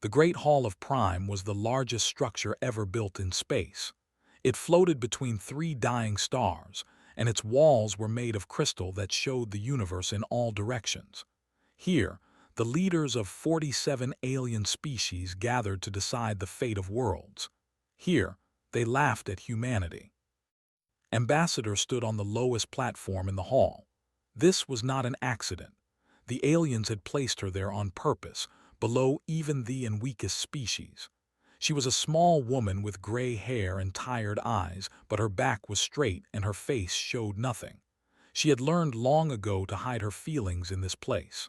The Great Hall of Prime was the largest structure ever built in space. It floated between three dying stars, and its walls were made of crystal that showed the universe in all directions. Here, the leaders of 47 alien species gathered to decide the fate of worlds. Here, they laughed at humanity. Ambassador stood on the lowest platform in the hall. This was not an accident. The aliens had placed her there on purpose, below even the weakest species. She was a small woman with gray hair and tired eyes, but her back was straight and her face showed nothing. She had learned long ago to hide her feelings in this place.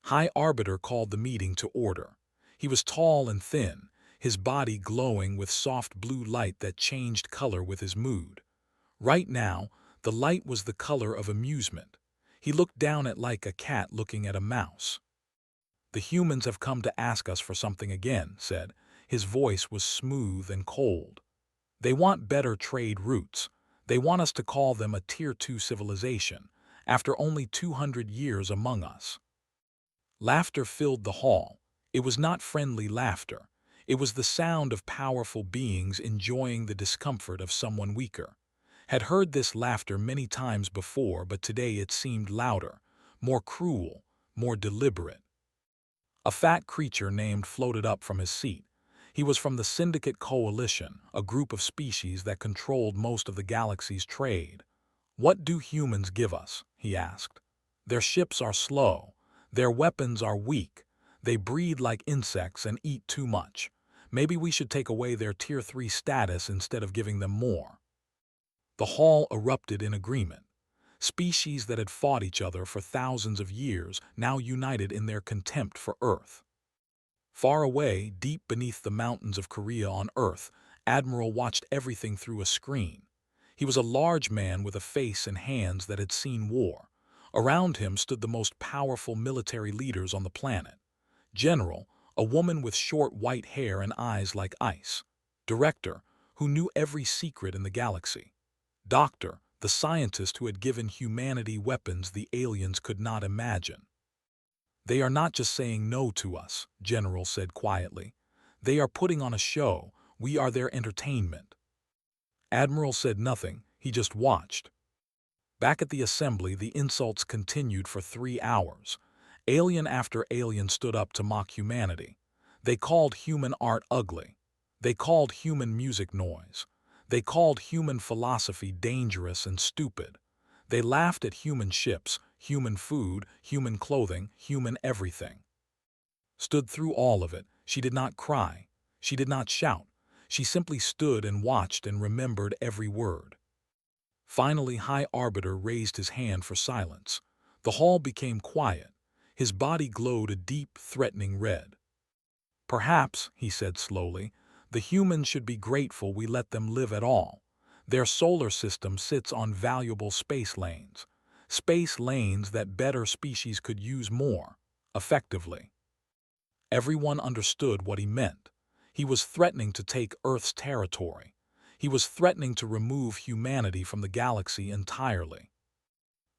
High Arbiter called the meeting to order. He was tall and thin, his body glowing with soft blue light that changed color with his mood. Right now, the light was the color of amusement. He looked down at like a cat looking at a mouse. "The humans have come to ask us for something again," said. His voice was smooth and cold. "They want better trade routes. They want us to call them a Tier 2 civilization, after only 200 years among us." Laughter filled the hall. It was not friendly laughter. It was the sound of powerful beings enjoying the discomfort of someone weaker. Had heard this laughter many times before, but today it seemed louder, more cruel, more deliberate. A fat creature named floated up from his seat. He was from the Syndicate Coalition, a group of species that controlled most of the galaxy's trade. "What do humans give us?" he asked. "Their ships are slow. Their weapons are weak. They breed like insects and eat too much. Maybe we should take away their Tier 3 status instead of giving them more." The hall erupted in agreement. Species that had fought each other for thousands of years now united in their contempt for Earth. Far away, deep beneath the mountains of Korea on Earth, Admiral watched everything through a screen. He was a large man with a face and hands that had seen war. Around him stood the most powerful military leaders on the planet. General, a woman with short white hair and eyes like ice. Director, who knew every secret in the galaxy. Doctor, the scientist who had given humanity weapons the aliens could not imagine. "They are not just saying no to us," General said quietly. "They are putting on a show. We are their entertainment." Admiral said nothing. He just watched. Back at the assembly, the insults continued for 3 hours. Alien after alien stood up to mock humanity. They called human art ugly. They called human music noise. They called human philosophy dangerous and stupid. They laughed at human ships, human food, human clothing, human everything. Stood through all of it. She did not cry. She did not shout. She simply stood and watched and remembered every word. Finally, High Arbiter raised his hand for silence. The hall became quiet. His body glowed a deep, threatening red. "Perhaps," he said slowly, "the humans should be grateful we let them live at all. Their solar system sits on valuable space lanes that better species could use more effectively." Everyone understood what he meant. He was threatening to take Earth's territory. He was threatening to remove humanity from the galaxy entirely.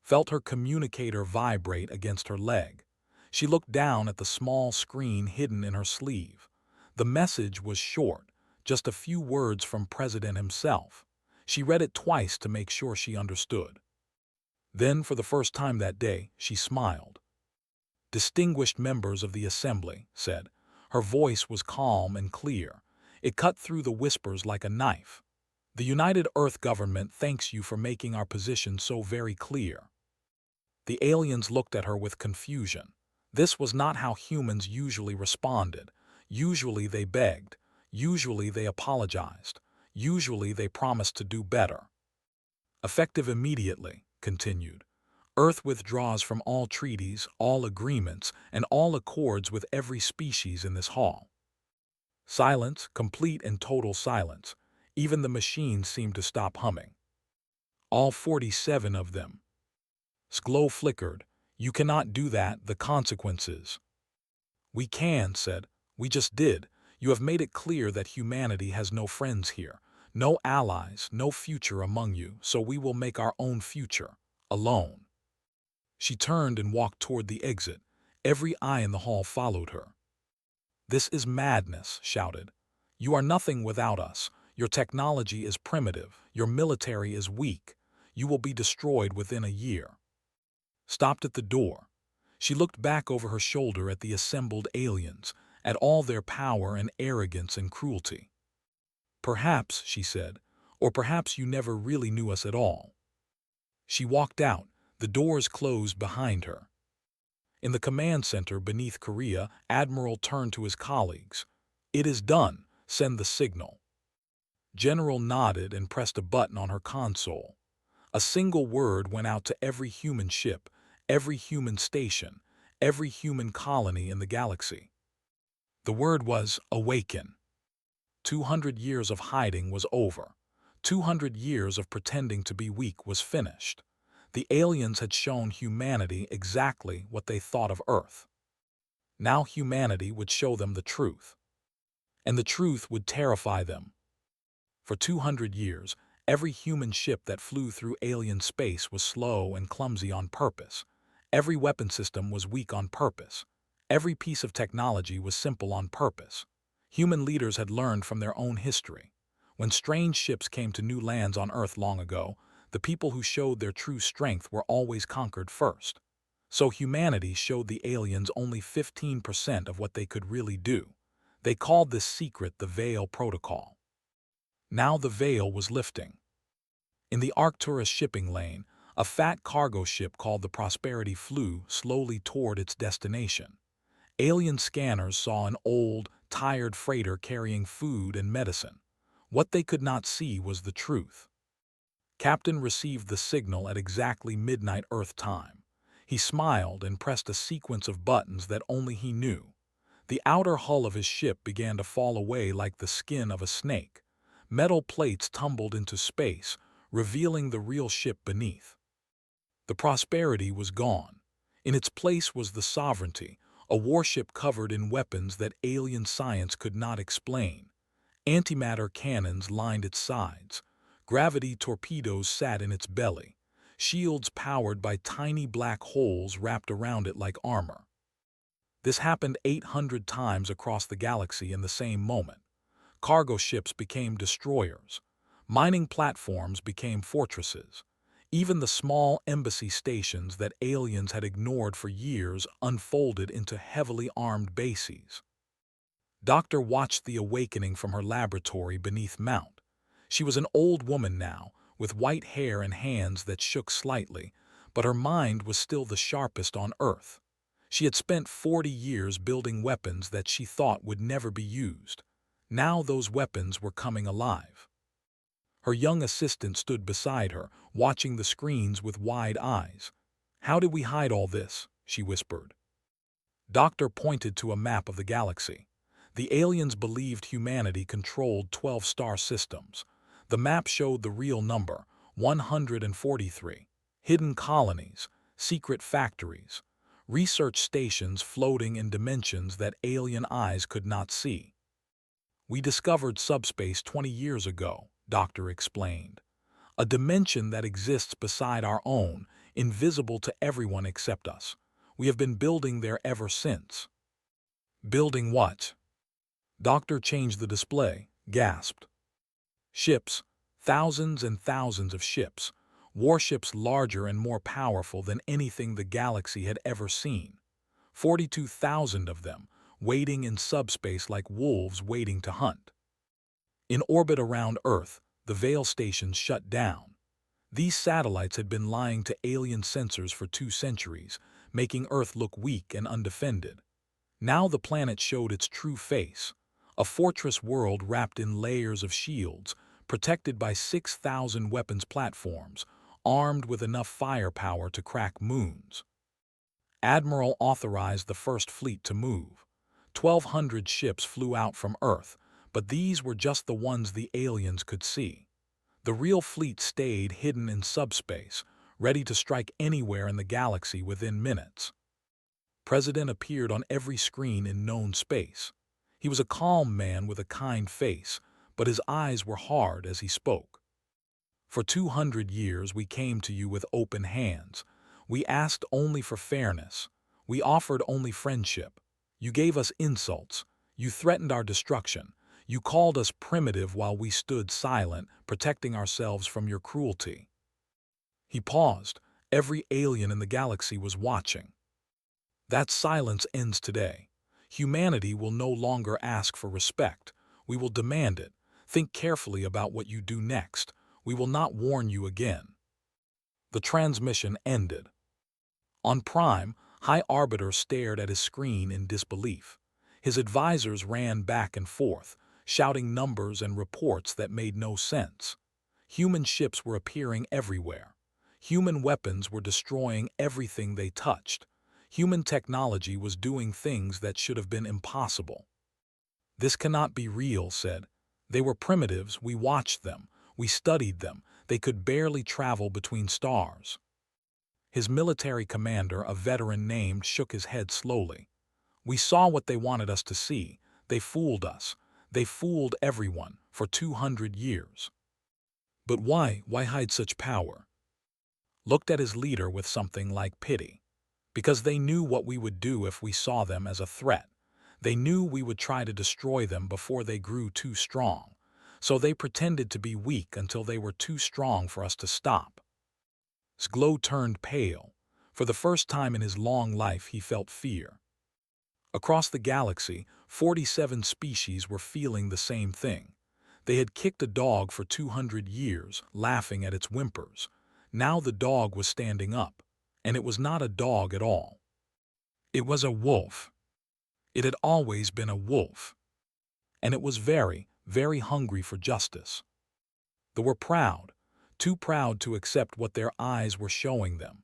Felt her communicator vibrate against her leg. She looked down at the small screen hidden in her sleeve. The message was short, just a few words from President himself. She read it twice to make sure she understood. Then, for the first time that day, she smiled. "Distinguished members of the Assembly," said. Her voice was calm and clear. It cut through the whispers like a knife. "The United Earth government thanks you for making our position so very clear." The aliens looked at her with confusion. This was not how humans usually responded. Usually they begged. Usually they apologized. Usually they promised to do better. "Effective immediately," continued. "Earth withdraws from all treaties, all agreements, and all accords with every species in this hall." Silence, complete and total silence. Even the machines seemed to stop humming. All 47 of them. Glow flickered. "You cannot do that, the consequences." "We can," said. "We just did. You have made it clear that humanity has no friends here, no allies, no future among you, so we will make our own future, alone." She turned and walked toward the exit. Every eye in the hall followed her. "This is madness," shouted. "You are nothing without us. Your technology is primitive. Your military is weak. You will be destroyed within a year." Stopped at the door. She looked back over her shoulder at the assembled aliens, at all their power and arrogance and cruelty. "Perhaps," she said, "or perhaps you never really knew us at all." She walked out, the doors closed behind her. In the command center beneath Korea, Admiral turned to his colleagues. "It is done. Send the signal." General nodded and pressed a button on her console. A single word went out to every human ship, every human station, every human colony in the galaxy. The word was awaken. 200 years of hiding was over. 200 years of pretending to be weak was finished. The aliens had shown humanity exactly what they thought of Earth. Now humanity would show them the truth. And the truth would terrify them. For 200 years, every human ship that flew through alien space was slow and clumsy on purpose. Every weapon system was weak on purpose. Every piece of technology was simple on purpose. Human leaders had learned from their own history. When strange ships came to new lands on Earth long ago, the people who showed their true strength were always conquered first. So humanity showed the aliens only 15% of what they could really do. They called this secret the Veil Protocol. Now the veil was lifting. In the Arcturus shipping lane, a fat cargo ship called the Prosperity flew slowly toward its destination. Alien scanners saw an old, tired freighter carrying food and medicine. What they could not see was the truth. Captain received the signal at exactly midnight Earth time. He smiled and pressed a sequence of buttons that only he knew. The outer hull of his ship began to fall away like the skin of a snake. Metal plates tumbled into space, revealing the real ship beneath. The Prosperity was gone. In its place was the Sovereignty, a warship covered in weapons that alien science could not explain. Antimatter cannons lined its sides. Gravity torpedoes sat in its belly. Shields powered by tiny black holes wrapped around it like armor. This happened 800 times across the galaxy in the same moment. Cargo ships became destroyers. Mining platforms became fortresses. Even the small embassy stations that aliens had ignored for years unfolded into heavily armed bases. Doctor watched the awakening from her laboratory beneath Mount. She was an old woman now, with white hair and hands that shook slightly, but her mind was still the sharpest on Earth. She had spent 40 years building weapons that she thought would never be used. Now those weapons were coming alive. Her young assistant stood beside her, watching the screens with wide eyes. "How did we hide all this?" she whispered. Doctor pointed to a map of the galaxy. The aliens believed humanity controlled 12 star systems. The map showed the real number, 143. Hidden colonies, secret factories, research stations floating in dimensions that alien eyes could not see. "We discovered subspace 20 years ago," Doctor explained. "A dimension that exists beside our own, invisible to everyone except us. We have been building there ever since." "Building what?" Doctor changed the display, gasped. "Ships, thousands and thousands of ships, warships larger and more powerful than anything the galaxy had ever seen. 42,000 of them, waiting in subspace like wolves waiting to hunt. In orbit around Earth, the Veil stations shut down. These satellites had been lying to alien sensors for 2 centuries, making Earth look weak and undefended. Now the planet showed its true face, a fortress world wrapped in layers of shields, protected by 6,000 weapons platforms, armed with enough firepower to crack moons. Admiral authorized the first fleet to move. 1,200 ships flew out from Earth, but these were just the ones the aliens could see. The real fleet stayed hidden in subspace, ready to strike anywhere in the galaxy within minutes. President appeared on every screen in known space. He was a calm man with a kind face, but his eyes were hard as he spoke. "For 200 years we came to you with open hands. We asked only for fairness. We offered only friendship. You gave us insults. You threatened our destruction. You called us primitive while we stood silent, protecting ourselves from your cruelty." He paused. Every alien in the galaxy was watching. "That silence ends today. Humanity will no longer ask for respect. We will demand it. Think carefully about what you do next. We will not warn you again." The transmission ended. On Prime, High Arbiter stared at his screen in disbelief. His advisors ran back and forth, shouting numbers and reports that made no sense. Human ships were appearing everywhere. Human weapons were destroying everything they touched. Human technology was doing things that should have been impossible. "This cannot be real," said. "They were primitives, we watched them, we studied them, they could barely travel between stars." His military commander, a veteran named, shook his head slowly. "We saw what they wanted us to see. They fooled us. They fooled everyone, for 200 years. But why hide such power?" Looked at his leader with something like pity. "Because they knew what we would do if we saw them as a threat. They knew we would try to destroy them before they grew too strong. So they pretended to be weak until they were too strong for us to stop." Sglo turned pale. For the first time in his long life he felt fear. Across the galaxy, 47 species were feeling the same thing. They had kicked a dog for 200 years, laughing at its whimpers. Now the dog was standing up, and it was not a dog at all. It was a wolf. It had always been a wolf. And it was very, very hungry for justice. They were proud, too proud to accept what their eyes were showing them.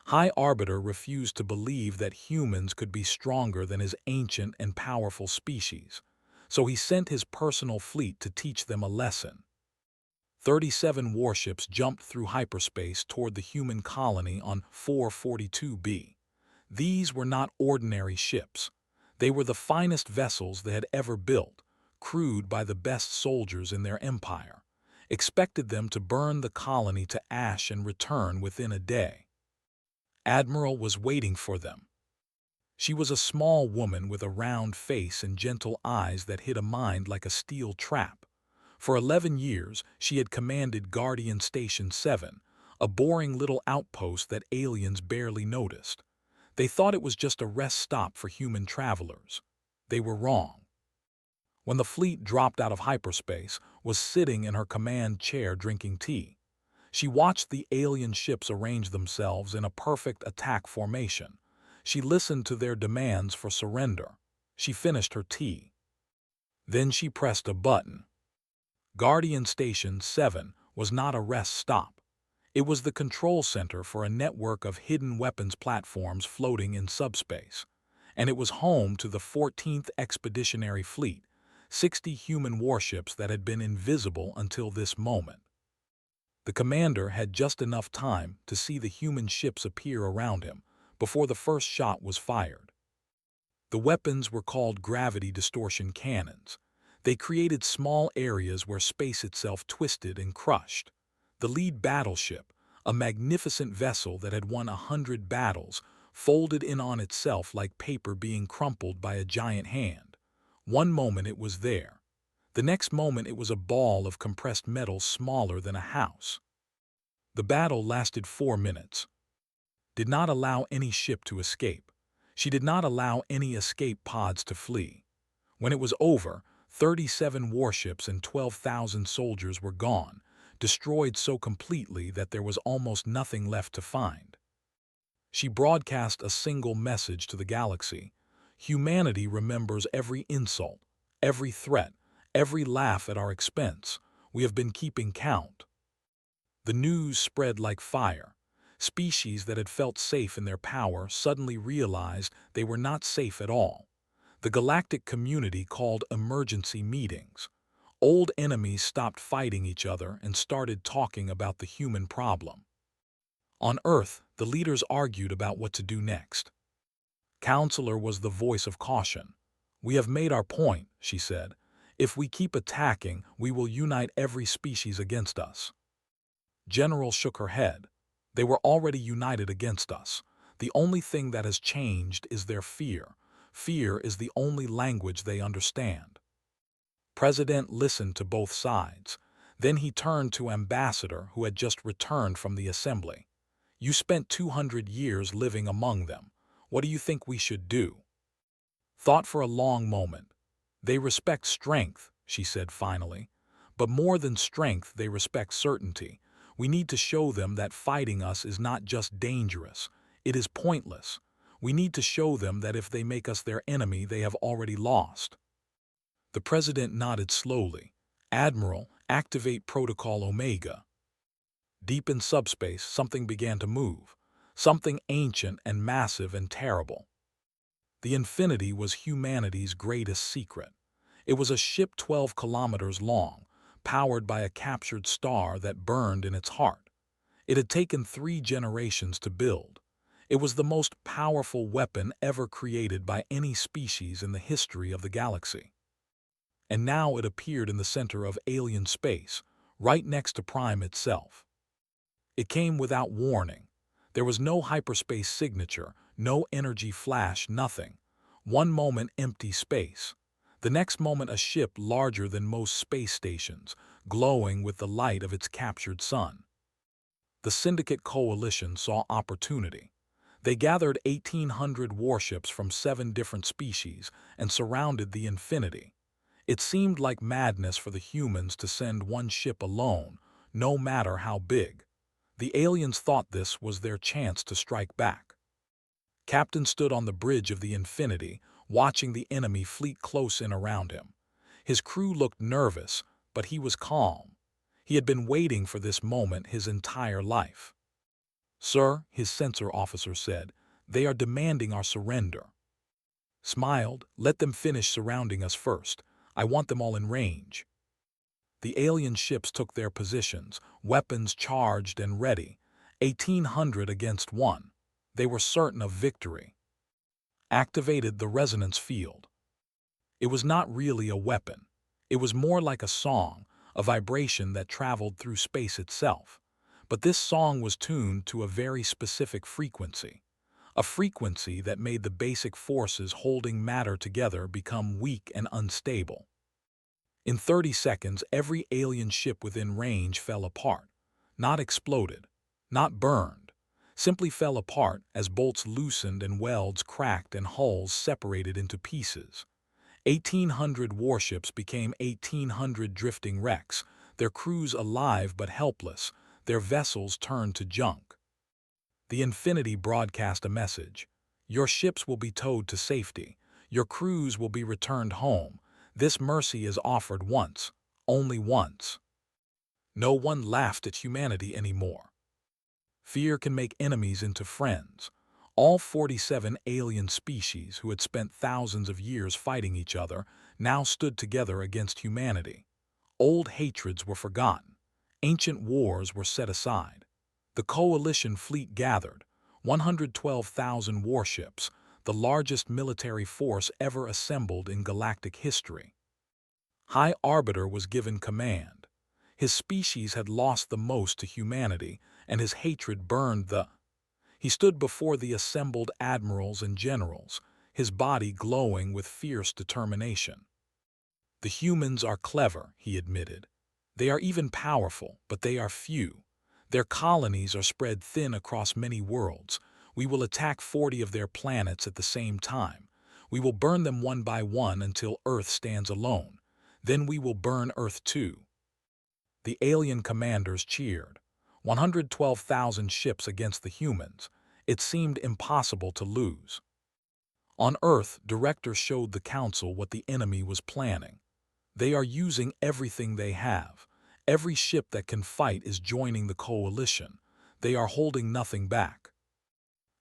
High Arbiter refused to believe that humans could be stronger than his ancient and powerful species, so he sent his personal fleet to teach them a lesson. 37 warships jumped through hyperspace toward the human colony on 442b. These were not ordinary ships. They were the finest vessels they had ever built, crewed by the best soldiers in their empire. Expected them to burn the colony to ash and return within a day. Admiral was waiting for them. She was a small woman with a round face and gentle eyes that hid a mind like a steel trap. For 11 years, she had commanded Guardian Station 7, a boring little outpost that aliens barely noticed. They thought it was just a rest stop for human travelers. They were wrong. When the fleet dropped out of hyperspace, was sitting in her command chair drinking tea. She watched the alien ships arrange themselves in a perfect attack formation. She listened to their demands for surrender. She finished her tea. Then she pressed a button. Guardian Station 7 was not a rest stop. It was the control center for a network of hidden weapons platforms floating in subspace. And it was home to the 14th Expeditionary Fleet, 60 human warships that had been invisible until this moment. The commander had just enough time to see the human ships appear around him before the first shot was fired. The weapons were called gravity distortion cannons. They created small areas where space itself twisted and crushed. The lead battleship, a magnificent vessel that had won 100 battles, folded in on itself like paper being crumpled by a giant hand. One moment it was there. The next moment it was a ball of compressed metal smaller than a house. The battle lasted 4 minutes. Did not allow any ship to escape. She did not allow any escape pods to flee. When it was over, 37 warships and 12,000 soldiers were gone, destroyed so completely that there was almost nothing left to find. She broadcast a single message to the galaxy. Humanity remembers every insult, every threat, every laugh at our expense. We have been keeping count. The news spread like fire. Species that had felt safe in their power suddenly realized they were not safe at all. The galactic community called emergency meetings. Old enemies stopped fighting each other and started talking about the human problem. On Earth, the leaders argued about what to do next. Counselor was the voice of caution. "We have made our point," she said. "If we keep attacking, we will unite every species against us." General shook her head. "They were already united against us. The only thing that has changed is their fear. Fear is the only language they understand. President listened to both sides. Then he turned to Ambassador, who had just returned from the assembly. You spent 200 years living among them. What do you think we should do? Thought for a long moment. They respect strength, she said finally. But more than strength, they respect certainty. We need to show them that fighting us is not just dangerous, it is pointless. We need to show them that if they make us their enemy, they have already lost. The president nodded slowly. Admiral, activate Protocol Omega. Deep in subspace, something began to move. Something ancient and massive and terrible. The Infinity was humanity's greatest secret. It was a ship 12 kilometers long, powered by a captured star that burned in its heart. It had taken 3 generations to build. It was the most powerful weapon ever created by any species in the history of the galaxy. And now it appeared in the center of alien space, right next to Prime itself. It came without warning. There was no hyperspace signature, no energy flash, nothing. One moment empty space. The next moment a ship larger than most space stations, glowing with the light of its captured sun. The Syndicate Coalition saw opportunity. They gathered 1,800 warships from 7 different species and surrounded the Infinity. It seemed like madness for the humans to send one ship alone, no matter how big. The aliens thought this was their chance to strike back. Captain stood on the bridge of the Infinity, watching the enemy fleet close in around him. His crew looked nervous, but he was calm. He had been waiting for this moment his entire life. Sir, his sensor officer said, they are demanding our surrender. Smiled, let them finish surrounding us first. I want them all in range. The alien ships took their positions, weapons charged and ready, 1,800 against 1. They were certain of victory. Activated the resonance field. It was not really a weapon. It was more like a song, a vibration that traveled through space itself. But this song was tuned to a very specific frequency. A frequency that made the basic forces holding matter together become weak and unstable. In 30 seconds, every alien ship within range fell apart. Not exploded, not burned, simply fell apart as bolts loosened and welds cracked and hulls separated into pieces. 1,800 warships became 1,800 drifting wrecks, their crews alive but helpless, their vessels turned to junk. The Infinity broadcast a message. Your ships will be towed to safety. Your crews will be returned home. This mercy is offered once, only once. No one laughed at humanity anymore. Fear can make enemies into friends. All 47 alien species who had spent thousands of years fighting each other now stood together against humanity. Old hatreds were forgotten. Ancient wars were set aside. The coalition fleet gathered, 112,000 warships, the largest military force ever assembled in galactic history. High Arbiter was given command. His species had lost the most to humanity, and his hatred burned the... He stood before the assembled admirals and generals, his body glowing with fierce determination. The humans are clever, he admitted. They are even powerful, but they are few. Their colonies are spread thin across many worlds. We will attack 40 of their planets at the same time. We will burn them one by one until Earth stands alone. Then we will burn Earth too. The alien commanders cheered. 112,000 ships against the humans. It seemed impossible to lose. On Earth, directors showed the Council what the enemy was planning. They are using everything they have. Every ship that can fight is joining the coalition. They are holding nothing back.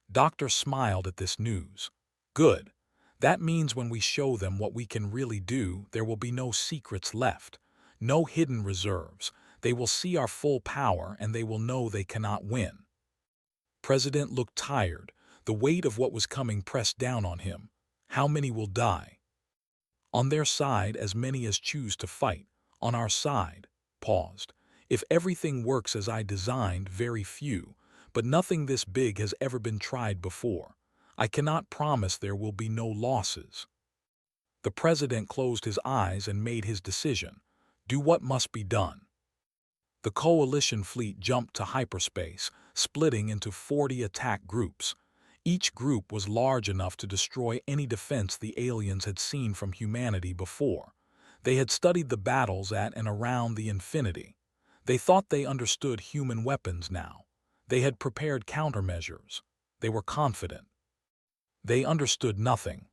Doctor smiled at this news. Good. That means when we show them what we can really do, there will be no secrets left. No hidden reserves. They will see our full power and they will know they cannot win. President looked tired. The weight of what was coming pressed down on him. How many will die? On their side, as many as choose to fight. On our side, paused. If everything works as I designed, very few. But nothing this big has ever been tried before. I cannot promise there will be no losses." The president closed his eyes and made his decision. Do what must be done. The coalition fleet jumped to hyperspace, splitting into 40 attack groups. Each group was large enough to destroy any defense the aliens had seen from humanity before. They had studied the battles at and around the infinity. They thought they understood human weapons now. They had prepared countermeasures. They were confident. They understood nothing.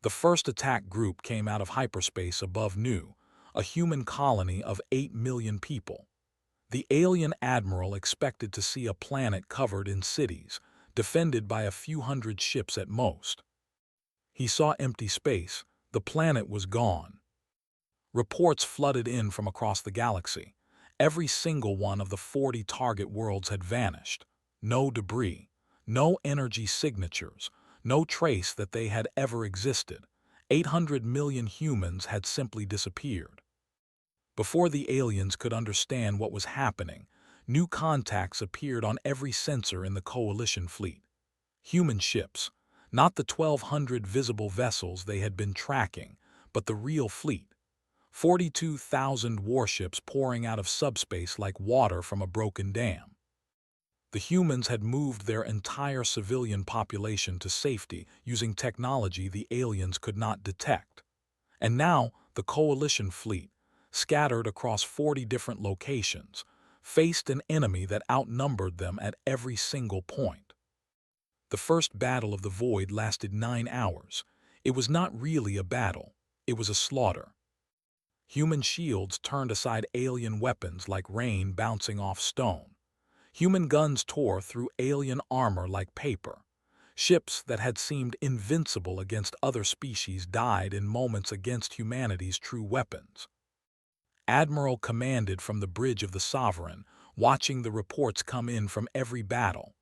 The first attack group came out of hyperspace above Nu, a human colony of 8 million people. The alien admiral expected to see a planet covered in cities, defended by a few hundred ships at most. He saw empty space. The planet was gone. Reports flooded in from across the galaxy. Every single one of the 40 target worlds had vanished. No debris, no energy signatures, no trace that they had ever existed. 800 million humans had simply disappeared. Before the aliens could understand what was happening, new contacts appeared on every sensor in the coalition fleet. Human ships, not the 1,200 visible vessels they had been tracking, but the real fleet. 42,000 warships pouring out of subspace like water from a broken dam. The humans had moved their entire civilian population to safety using technology the aliens could not detect. And now the coalition fleet, scattered across 40 different locations, faced an enemy that outnumbered them at every single point. The first battle of the void lasted 9 hours. It was not really a battle. It was a slaughter. Human shields turned aside alien weapons like rain bouncing off stone. Human guns tore through alien armor like paper. Ships that had seemed invincible against other species died in moments against humanity's true weapons. Admiral commanded from the bridge of the Sovereign, watching the reports come in from every battle.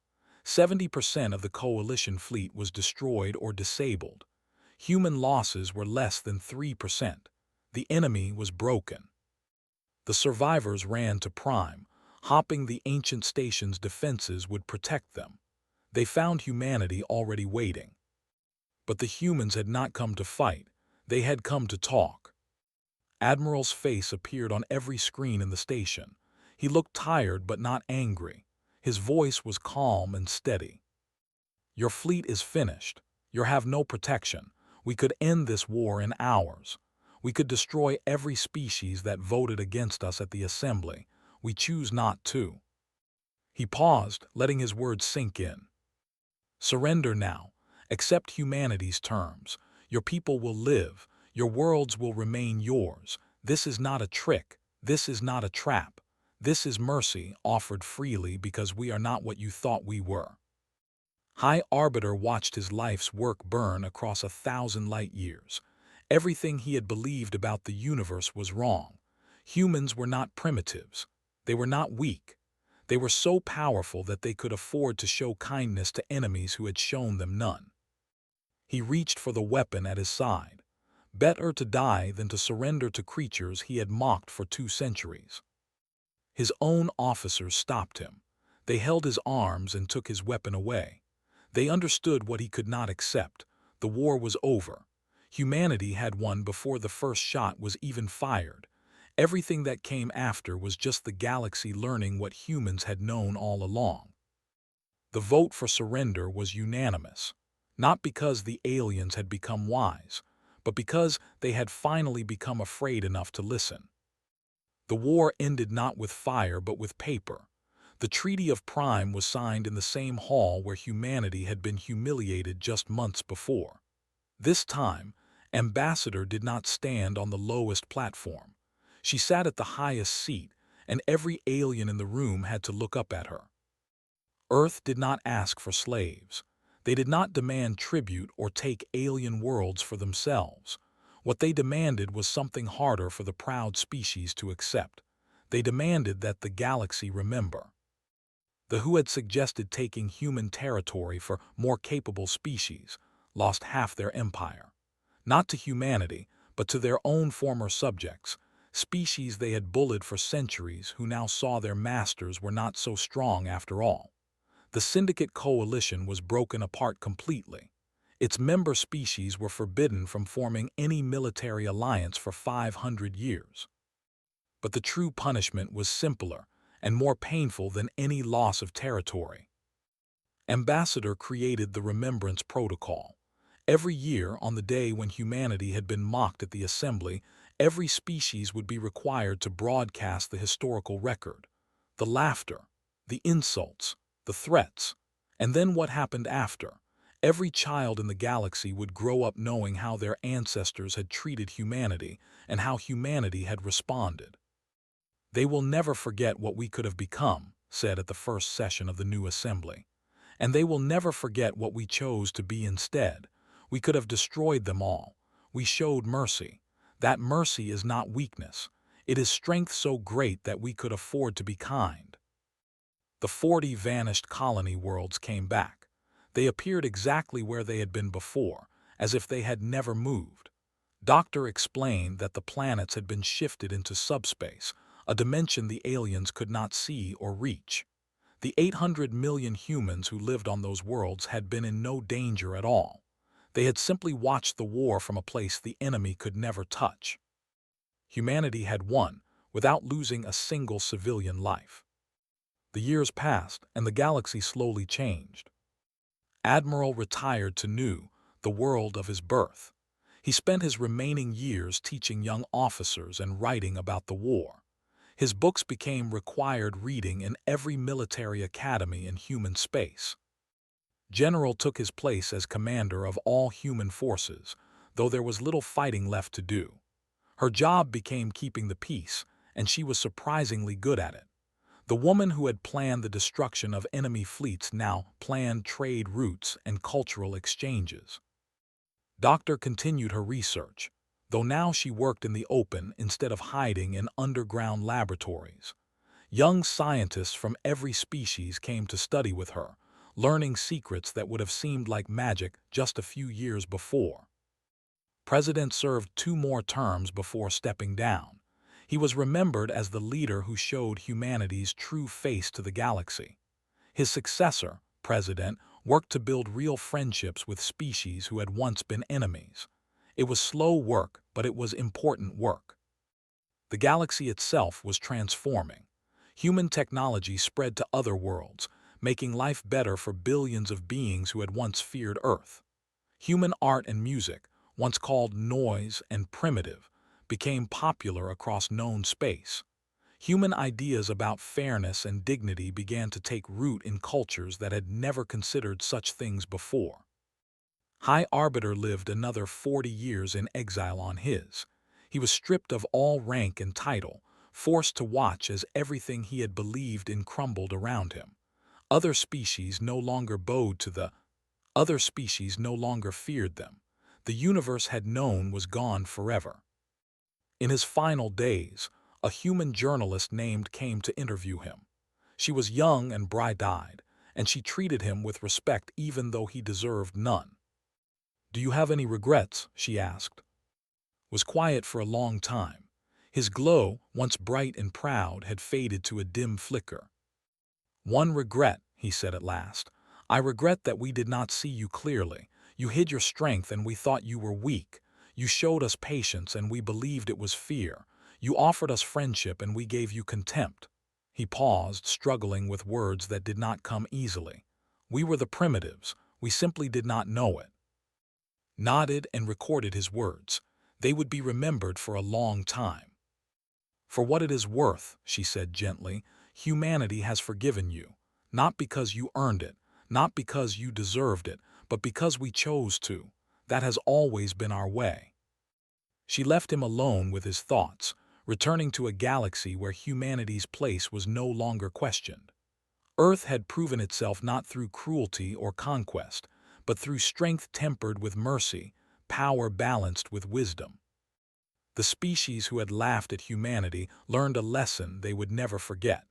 70% of the coalition fleet was destroyed or disabled. Human losses were less than 3%. The enemy was broken. The survivors ran to Prime, hoping the ancient station's defenses would protect them. They found humanity already waiting. But the humans had not come to fight. They had come to talk. Admiral's face appeared on every screen in the station. He looked tired but not angry. His voice was calm and steady. "Your fleet is finished. You have no protection. We could end this war in hours. We could destroy every species that voted against us at the assembly. We choose not to." He paused, letting his words sink in. "Surrender now. Accept humanity's terms. Your people will live. Your worlds will remain yours. This is not a trick. This is not a trap. This is mercy offered freely because we are not what you thought we were." High Arbiter watched his life's work burn across 1,000 light years. Everything he had believed about the universe was wrong. Humans were not primitives. They were not weak. They were so powerful that they could afford to show kindness to enemies who had shown them none. He reached for the weapon at his side. Better to die than to surrender to creatures he had mocked for 2 centuries. His own officers stopped him. They held his arms and took his weapon away. They understood what he could not accept. The war was over. Humanity had won before the first shot was even fired. Everything that came after was just the galaxy learning what humans had known all along. The vote for surrender was unanimous, not because the aliens had become wise, but because they had finally become afraid enough to listen. The war ended not with fire but with paper. The Treaty of Prime was signed in the same hall where humanity had been humiliated just months before. This time, Ambassador did not stand on the lowest platform. She sat at the highest seat, and every alien in the room had to look up at her. Earth did not ask for slaves. They did not demand tribute or take alien worlds for themselves. What they demanded was something harder for the proud species to accept. They demanded that the galaxy remember. The who had suggested taking human territory for more capable species lost half their empire. Not to humanity, but to their own former subjects, species they had bullied for centuries who now saw their masters were not so strong after all. The Syndicate Coalition was broken apart completely. Its member species were forbidden from forming any military alliance for 500 years. But the true punishment was simpler and more painful than any loss of territory. Ambassador created the Remembrance Protocol. Every year, on the day when humanity had been mocked at the Assembly, every species would be required to broadcast the historical record, the laughter, the insults, the threats, and then what happened after. Every child in the galaxy would grow up knowing how their ancestors had treated humanity and how humanity had responded. They will never forget what we could have become, said at the first session of the new assembly. And they will never forget what we chose to be instead. We could have destroyed them all. We showed mercy. That mercy is not weakness. It is strength so great that we could afford to be kind. The 40 vanished colony worlds came back. They appeared exactly where they had been before, as if they had never moved. Doctor explained that the planets had been shifted into subspace, a dimension the aliens could not see or reach. The 800 million humans who lived on those worlds had been in no danger at all. They had simply watched the war from a place the enemy could never touch. Humanity had won, without losing a single civilian life. The years passed, and the galaxy slowly changed. Admiral retired to Nu, the world of his birth. He spent his remaining years teaching young officers and writing about the war. His books became required reading in every military academy in human space. General took his place as commander of all human forces, though there was little fighting left to do. Her job became keeping the peace, and she was surprisingly good at it. The woman who had planned the destruction of enemy fleets now planned trade routes and cultural exchanges. Doctor continued her research, though now she worked in the open instead of hiding in underground laboratories. Young scientists from every species came to study with her, learning secrets that would have seemed like magic just a few years before. President served 2 more terms before stepping down. He was remembered as the leader who showed humanity's true face to the galaxy. His successor, President, worked to build real friendships with species who had once been enemies. It was slow work, but it was important work. The galaxy itself was transforming. Human technology spread to other worlds, making life better for billions of beings who had once feared Earth. Human art and music, once called noise and primitive, became popular across known space. Human ideas about fairness and dignity began to take root in cultures that had never considered such things before. High Arbiter lived another 40 years in exile on his. He was stripped of all rank and title, forced to watch as everything he had believed in crumbled around him. Other species no longer bowed to the Other species no longer feared them. The universe had known was gone forever. In his final days, a human journalist named came to interview him. She was young and bright-eyed, and she treated him with respect even though he deserved none. "Do you have any regrets?" she asked. Was quiet for a long time. His glow, once bright and proud, had faded to a dim flicker. "One regret," he said at last. "I regret that we did not see you clearly. You hid your strength and we thought you were weak. You showed us patience and we believed it was fear. You offered us friendship and we gave you contempt." He paused, struggling with words that did not come easily. "We were the primitives. We simply did not know it." Nodded and recorded his words. They would be remembered for a long time. "For what it is worth," she said gently, "humanity has forgiven you. Not because you earned it, not because you deserved it, but because we chose to. That has always been our way." She left him alone with his thoughts, returning to a galaxy where humanity's place was no longer questioned. Earth had proven itself not through cruelty or conquest, but through strength tempered with mercy, power balanced with wisdom. The species who had laughed at humanity learned a lesson they would never forget.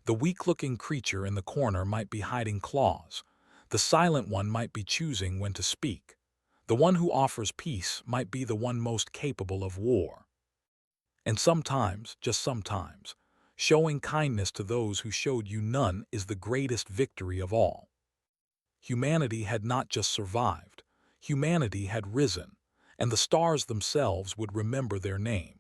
The weak-looking creature in the corner might be hiding claws. The silent one might be choosing when to speak. The one who offers peace might be the one most capable of war. And sometimes, just sometimes, Showing kindness to those who showed you none is the greatest victory of all. Humanity had not just survived, humanity had risen, and the stars themselves would remember their name.